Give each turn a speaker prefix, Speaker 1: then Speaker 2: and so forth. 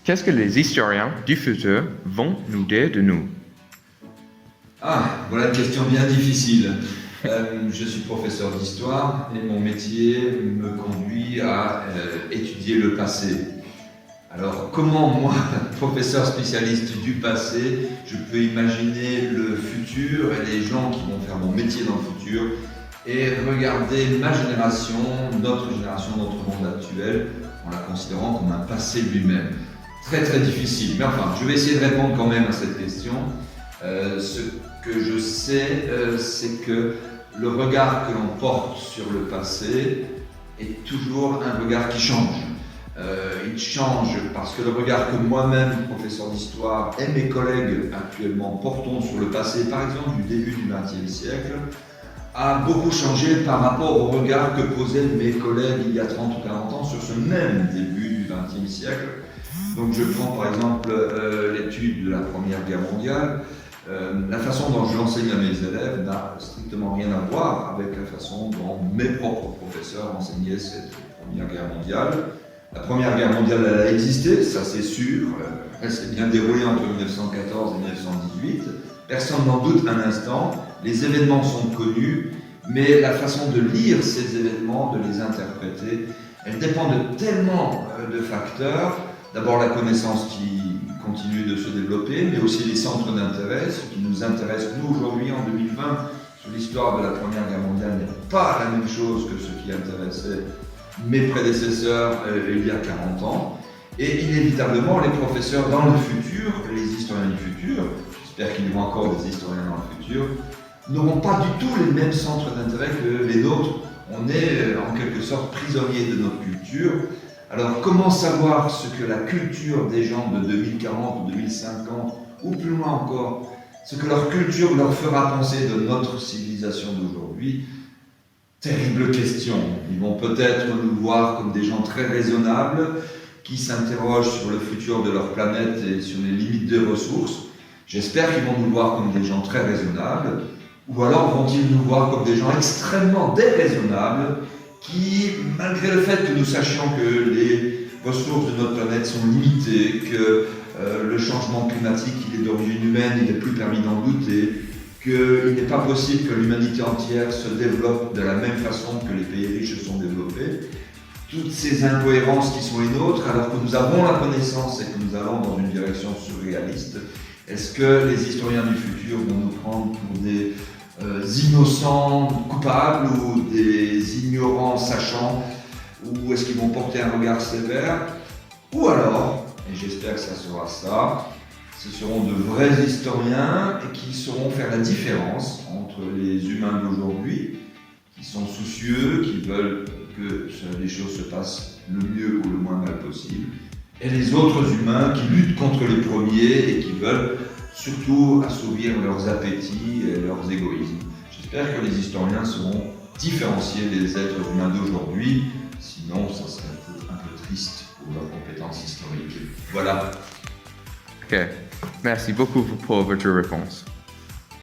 Speaker 1: Qu'est-ce que les historiens du futur vont nous dire de nous?
Speaker 2: Ah, voilà une question bien difficile. Je suis professeur d'histoire et mon métier me conduit à étudier le passé. Alors comment moi, professeur spécialiste du passé, je peux imaginer le futur et les gens qui vont faire mon métier dans le futur et regarder ma génération, notre monde actuel, en la considérant comme un passé lui-même. Très très difficile, mais enfin, je vais essayer de répondre quand même à cette question. Ce que je sais, c'est que le regard que l'on porte sur le passé est toujours un regard qui change. Il change parce que le regard que moi-même, professeur d'histoire, et mes collègues actuellement portons sur le passé, par exemple du début du XXe siècle, a beaucoup changé par rapport au regard que posaient mes collègues il y a 30 ou 40 ans sur ce même début du XXe siècle. Donc je prends par exemple l'étude de la Première Guerre mondiale. La façon dont je l'enseigne à mes élèves n'a strictement rien à voir avec la façon dont mes propres professeurs enseignaient cette Première Guerre mondiale. La Première Guerre mondiale, elle a existé, ça c'est sûr. Elle s'est bien déroulée entre 1914 et 1918. Personne n'en doute un instant. Les événements sont connus, mais la façon de lire ces événements, de les interpréter, elle dépend de tellement de facteurs. D'abord la connaissance qui continue de se développer, mais aussi les centres d'intérêt, ce qui nous intéresse nous aujourd'hui en 2020 sur l'histoire de la Première Guerre mondiale n'est pas la même chose que ce qui intéressait mes prédécesseurs il y a 40 ans. Et inévitablement, les professeurs dans le futur, les historiens du futur, j'espère qu'il y aura encore des historiens dans le futur, n'auront pas du tout les mêmes centres d'intérêt que les nôtres. On est en quelque sorte prisonniers de notre culture. Alors comment savoir ce que la culture des gens de 2040 ou 2050, ou plus loin encore, ce que leur culture leur fera penser de notre civilisation d'aujourd'hui? Terrible question. Ils vont peut-être nous voir comme des gens très raisonnables, qui s'interrogent sur le futur de leur planète et sur les limites des ressources. J'espère qu'ils vont nous voir comme des gens très raisonnables, ou alors vont-ils nous voir comme des gens extrêmement déraisonnables, qui, malgré le fait que nous sachions que les ressources de notre planète sont limitées, que le changement climatique il est d'origine humaine, il n'est plus permis d'en douter, qu'il n'est pas possible que l'humanité entière se développe de la même façon que les pays riches se sont développés, toutes ces incohérences qui sont les nôtres, alors que nous avons la connaissance et que nous allons dans une direction surréaliste, est-ce que les historiens du futur vont nous prendre pour des innocents coupables ou des ignorants sachants, ou est-ce qu'ils vont porter un regard sévère, ou alors, et j'espère que ça sera ça, ce seront de vrais historiens et qui sauront faire la différence entre les humains d'aujourd'hui, qui sont soucieux, qui veulent que les choses se passent le mieux ou le moins mal possible, et les autres humains qui luttent contre les premiers et qui veulent surtout assouvir leurs appétits et leurs égoïsmes. J'espère que les historiens seront différenciés des êtres humains d'aujourd'hui, sinon ça serait un peu triste pour leurs compétences historiques. Voilà.
Speaker 1: Ok, merci beaucoup pour votre réponse.